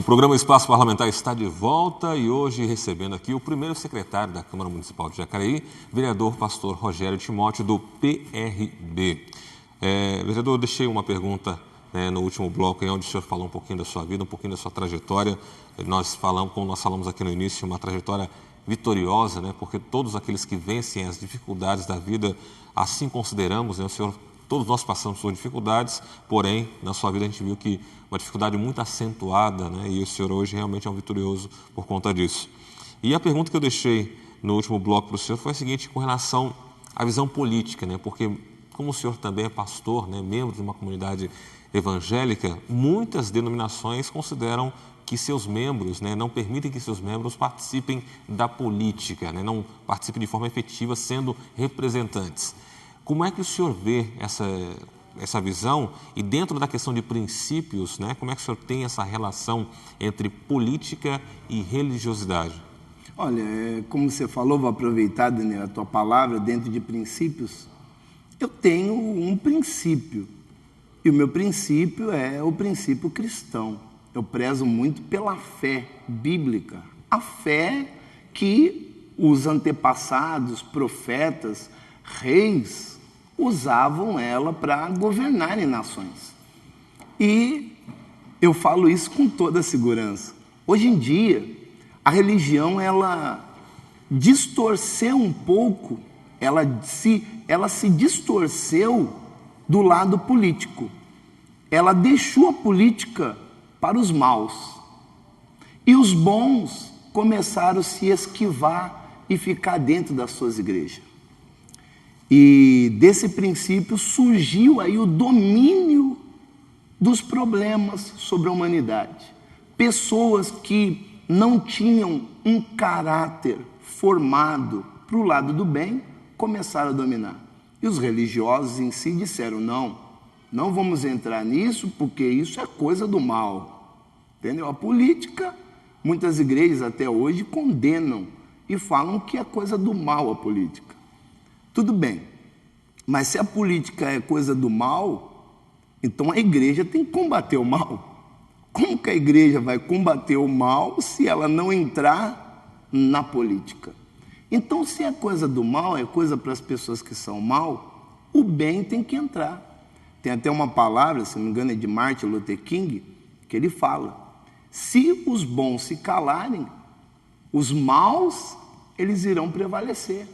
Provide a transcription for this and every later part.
programa Espaço Parlamentar está de volta e hoje recebendo aqui o primeiro secretário da Câmara Municipal de Jacareí, vereador pastor Rogério Timóteo, do PRB. Vereador, eu deixei uma pergunta no último bloco, onde o senhor falou um pouquinho da sua vida, um pouquinho da sua trajetória. Como nós falamos aqui no início, uma trajetória vitoriosa, porque todos aqueles que vencem as dificuldades da vida, assim consideramos, o senhor, todos nós passamos por dificuldades, porém, na sua vida a gente viu que uma dificuldade muito acentuada, e o senhor hoje realmente é um vitorioso por conta disso. E a pergunta que eu deixei no último bloco para o senhor foi a seguinte, com relação à visão política, porque como o senhor também é pastor, membro de uma comunidade evangélica, muitas denominações consideram que seus membros, não permitem que seus membros participem da política, não participem de forma efetiva sendo representantes. Como é que o senhor vê essa visão e dentro da questão de princípios, como é que o senhor tem essa relação entre política e religiosidade? Olha, como você falou, vou aproveitar, Daniel, a tua palavra, dentro de princípios. Eu tenho um princípio e o meu princípio é o princípio cristão. Eu prezo muito pela fé bíblica, a fé que os antepassados, profetas, reis, usavam ela para governarem nações. E eu falo isso com toda segurança. Hoje em dia, a religião, ela distorceu um pouco, ela se distorceu do lado político. Ela deixou a política para os maus. E os bons começaram a se esquivar e ficar dentro das suas igrejas. E desse princípio surgiu aí o domínio dos problemas sobre a humanidade. Pessoas que não tinham um caráter formado para o lado do bem começaram a dominar. E os religiosos em si disseram, não vamos entrar nisso porque isso é coisa do mal. Entendeu? A política, muitas igrejas até hoje condenam e falam que é coisa do mal a política. Tudo bem, mas se a política é coisa do mal, então a igreja tem que combater o mal. Como que a igreja vai combater o mal se ela não entrar na política? Então, se é coisa do mal, é coisa para as pessoas que são mal, o bem tem que entrar. Tem até uma palavra, se não me engano, é de Martin Luther King, que ele fala, se os bons se calarem, os maus, eles irão prevalecer.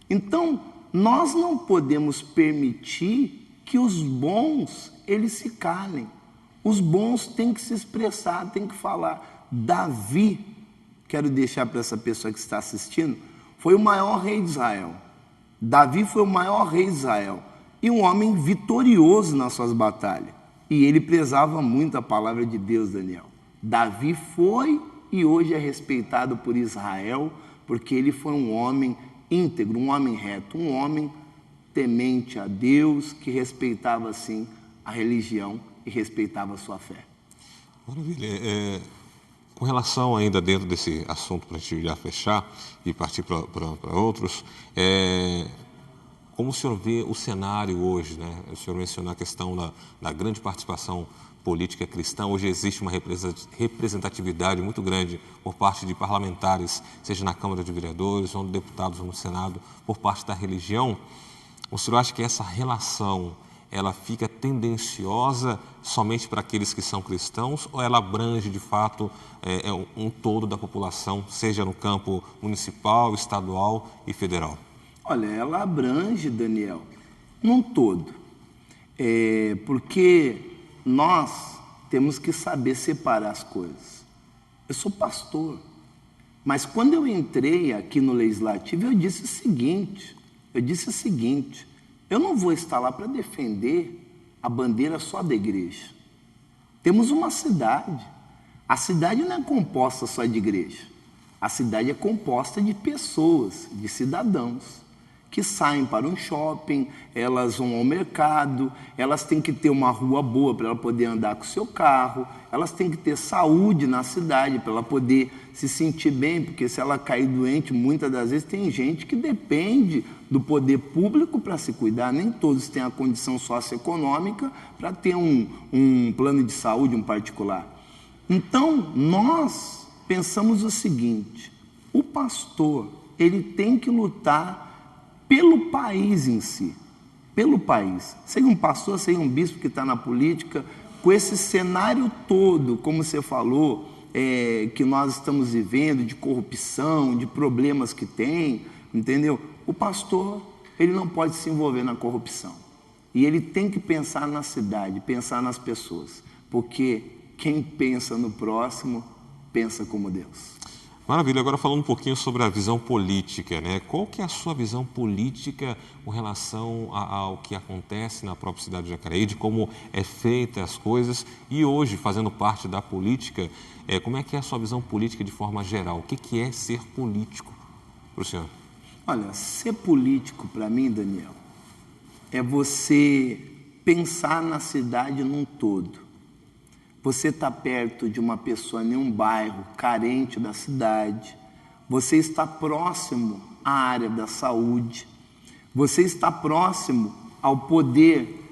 Então, nós não podemos permitir que os bons, eles se calem. Os bons têm que se expressar, têm que falar. Davi, quero deixar para essa pessoa que está assistindo, foi o maior rei de Israel. Davi foi o maior rei de Israel. E um homem vitorioso nas suas batalhas. E ele prezava muito a palavra de Deus, Daniel. Davi foi e hoje é respeitado por Israel, porque ele foi um homem íntegro, um homem reto, um homem temente a Deus, que respeitava, assim, a religião e respeitava a sua fé. Maravilha. Com relação ainda dentro desse assunto, para a gente já fechar e partir para outros, como o senhor vê o cenário hoje, O senhor mencionou a questão da grande participação política cristã. Hoje existe uma representatividade muito grande por parte de parlamentares, seja na Câmara de Vereadores ou deputados ou no Senado, por parte da religião. O senhor acha que essa relação ela fica tendenciosa somente para aqueles que são cristãos ou ela abrange de fato um todo da população, seja no campo municipal, estadual e federal? Olha, ela abrange, Daniel, num todo, porque nós temos que saber separar as coisas. Eu sou pastor, mas quando eu entrei aqui no Legislativo, eu disse o seguinte, eu não vou estar lá para defender a bandeira só da igreja. Temos uma cidade, a cidade não é composta só de igreja, a cidade é composta de pessoas, de cidadãos, que saem para um shopping, elas vão ao mercado, elas têm que ter uma rua boa para ela poder andar com o seu carro, elas têm que ter saúde na cidade para ela poder se sentir bem, porque se ela cair doente, muitas das vezes tem gente que depende do poder público para se cuidar, nem todos têm a condição socioeconômica para ter um plano de saúde, um particular. Então, nós pensamos o seguinte: o pastor, ele tem que lutar pelo país em si, pelo país. Seja um pastor, seja um bispo que está na política, com esse cenário todo, como você falou, que nós estamos vivendo, de corrupção, de problemas que tem, entendeu? O pastor, ele não pode se envolver na corrupção. E ele tem que pensar na cidade, pensar nas pessoas, porque quem pensa no próximo, pensa como Deus. Maravilha. Agora falando um pouquinho sobre a visão política, né? Qual que é a sua visão política com relação ao que acontece na própria cidade de Jacareí, de como é feita as coisas e hoje, fazendo parte da política, como é que é a sua visão política de forma geral? O que é ser político para o senhor? Olha, ser político para mim, Daniel, é você pensar na cidade num todo. Você está perto de uma pessoa em um bairro carente da cidade, você está próximo à área da saúde, você está próximo ao poder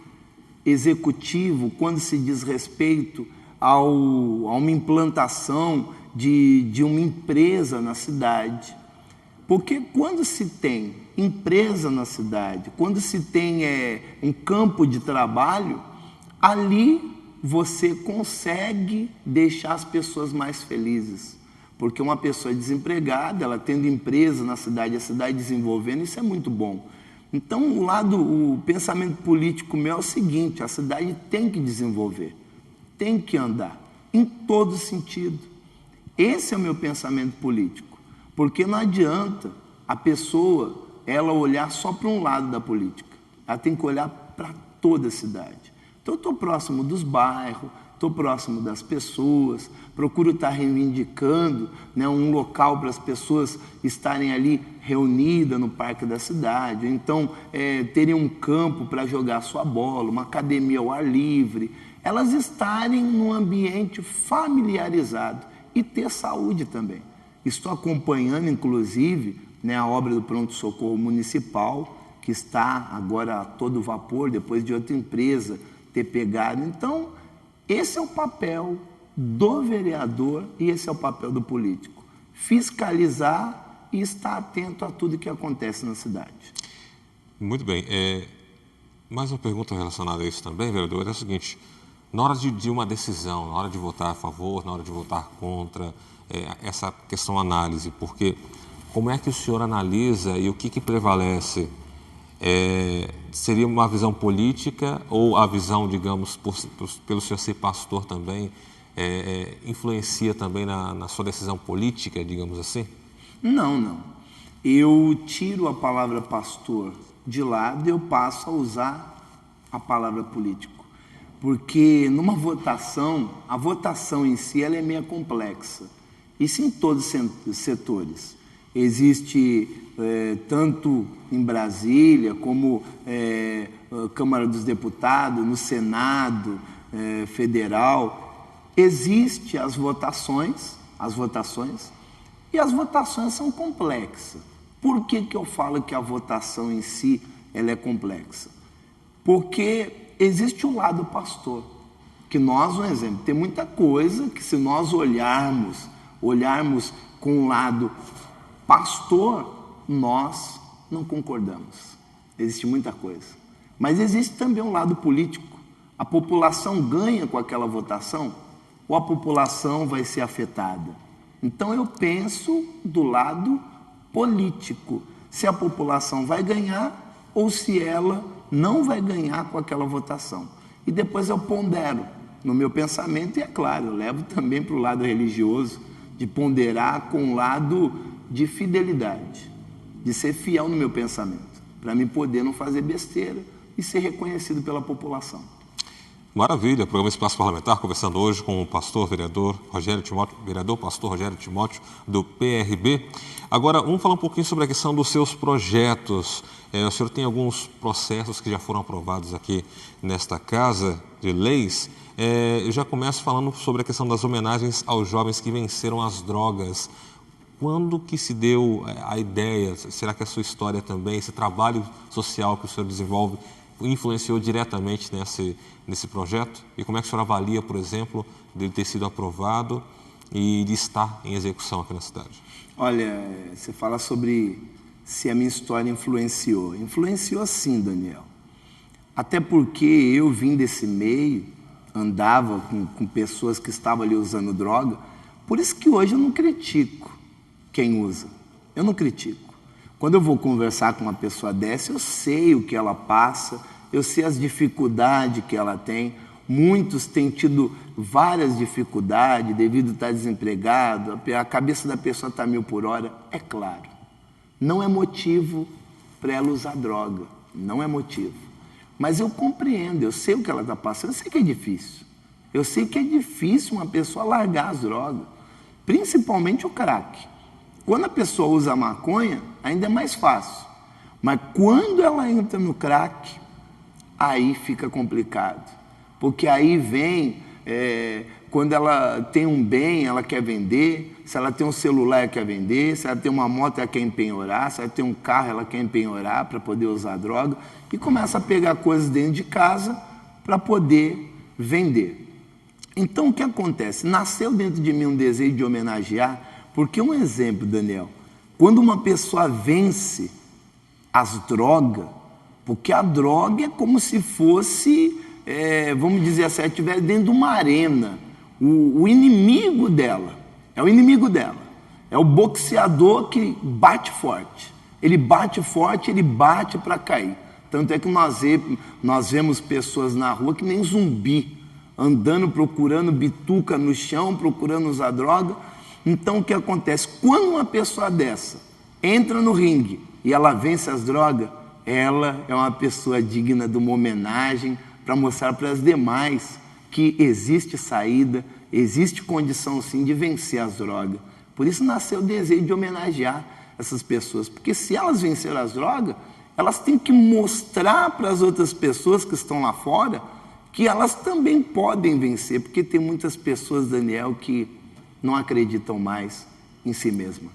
executivo quando se diz respeito a uma implantação de uma empresa na cidade. Porque quando se tem empresa na cidade, quando se tem um campo de trabalho, ali você consegue deixar as pessoas mais felizes. Porque uma pessoa desempregada, ela tendo empresa na cidade, a cidade desenvolvendo, isso é muito bom. Então, o pensamento político meu é o seguinte: a cidade tem que desenvolver, tem que andar, em todo sentido. Esse é o meu pensamento político. Porque não adianta a pessoa, ela olhar só para um lado da política. Ela tem que olhar para toda a cidade. Então, eu estou próximo dos bairros, estou próximo das pessoas, procuro estar reivindicando, né, um local para as pessoas estarem ali reunidas no parque da cidade, ou então terem um campo para jogar sua bola, uma academia ao ar livre, elas estarem num ambiente familiarizado e ter saúde também. Estou acompanhando, inclusive, né, a obra do pronto-socorro municipal, que está agora a todo vapor, depois de outra empresa ter pegado. Então, esse é o papel do vereador e esse é o papel do político: fiscalizar e estar atento a tudo que acontece na cidade. Muito bem. Mais uma pergunta relacionada a isso também, vereador, é o seguinte: na hora de uma decisão, na hora de votar a favor, na hora de votar contra, essa questão análise, porque como é que o senhor analisa e o que prevalece? Seria uma visão política ou a visão, digamos, pelo senhor ser pastor também, influencia também na sua decisão política, digamos assim? Não. Eu tiro a palavra pastor de lado e eu passo a usar a palavra político. Porque numa votação, a votação em si ela é meio complexa. Isso em todos os setores. Existe, tanto em Brasília, como Câmara dos Deputados, no Senado Federal, existe as votações, e as votações são complexas. Por que eu falo que a votação em si ela é complexa? Porque existe um lado pastor, que nós, um exemplo, tem muita coisa que se nós olharmos com o lado pastor, nós não concordamos. Existe muita coisa. Mas existe também um lado político. A população ganha com aquela votação ou a população vai ser afetada? Então eu penso do lado político. Se a população vai ganhar ou se ela não vai ganhar com aquela votação. E depois eu pondero no meu pensamento e, é claro, eu levo também para o lado religioso, de ponderar com o lado de fidelidade, de ser fiel no meu pensamento, para mim poder não fazer besteira e ser reconhecido pela população. Maravilha, programa Espaço Parlamentar, conversando hoje com o pastor, vereador pastor Rogério Timóteo, do PRB. Agora, vamos falar um pouquinho sobre a questão dos seus projetos. O senhor tem alguns processos que já foram aprovados aqui nesta Casa de Leis. Eu já começo falando sobre a questão das homenagens aos jovens que venceram as drogas. Quando que se deu a ideia, será que a sua história também, esse trabalho social que o senhor desenvolve, influenciou diretamente nesse projeto? E como é que o senhor avalia, por exemplo, dele ter sido aprovado e de estar em execução aqui na cidade? Olha, você fala sobre se a minha história influenciou. Influenciou sim, Daniel. Até porque eu vim desse meio, andava com pessoas que estavam ali usando droga, por isso que hoje eu não critico quem usa. Eu não critico. Quando eu vou conversar com uma pessoa dessa, eu sei o que ela passa, eu sei as dificuldades que ela tem. Muitos têm tido várias dificuldades devido a estar desempregado, a cabeça da pessoa está 1000 por hora. É claro, não é motivo para ela usar droga, não é motivo. Mas eu compreendo, eu sei o que ela está passando, eu sei que é difícil. Eu sei que é difícil uma pessoa largar as drogas, principalmente o crack. Quando a pessoa usa a maconha, ainda é mais fácil. Mas quando ela entra no crack, aí fica complicado. Porque aí vem, quando ela tem um bem, ela quer vender. Se ela tem um celular, ela quer vender. Se ela tem uma moto, ela quer empenhorar. Se ela tem um carro, ela quer empenhorar para poder usar droga. E começa a pegar coisas dentro de casa para poder vender. Então, o que acontece? Nasceu dentro de mim um desejo de homenagear. Porque um exemplo, Daniel, quando uma pessoa vence as drogas, porque a droga é como se fosse, vamos dizer assim, ela estiver dentro de uma arena, o inimigo dela, é o inimigo dela, é o boxeador que bate forte, ele bate forte, ele bate para cair, tanto é que nós vemos pessoas na rua que nem zumbi, andando, procurando bituca no chão, procurando usar droga. Então, o que acontece? Quando uma pessoa dessa entra no ringue e ela vence as drogas, ela é uma pessoa digna de uma homenagem para mostrar para as demais que existe saída, existe condição sim de vencer as drogas. Por isso nasceu o desejo de homenagear essas pessoas, porque se elas venceram as drogas, elas têm que mostrar para as outras pessoas que estão lá fora que elas também podem vencer, porque tem muitas pessoas, Daniel, que não acreditam mais em si mesma.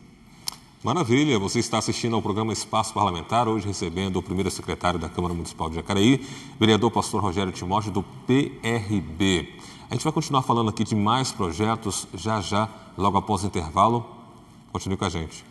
Maravilha, você está assistindo ao programa Espaço Parlamentar, hoje recebendo o primeiro secretário da Câmara Municipal de Jacareí, vereador pastor Rogério Timóteo, do PRB. A gente vai continuar falando aqui de mais projetos já, logo após o intervalo. Continue com a gente.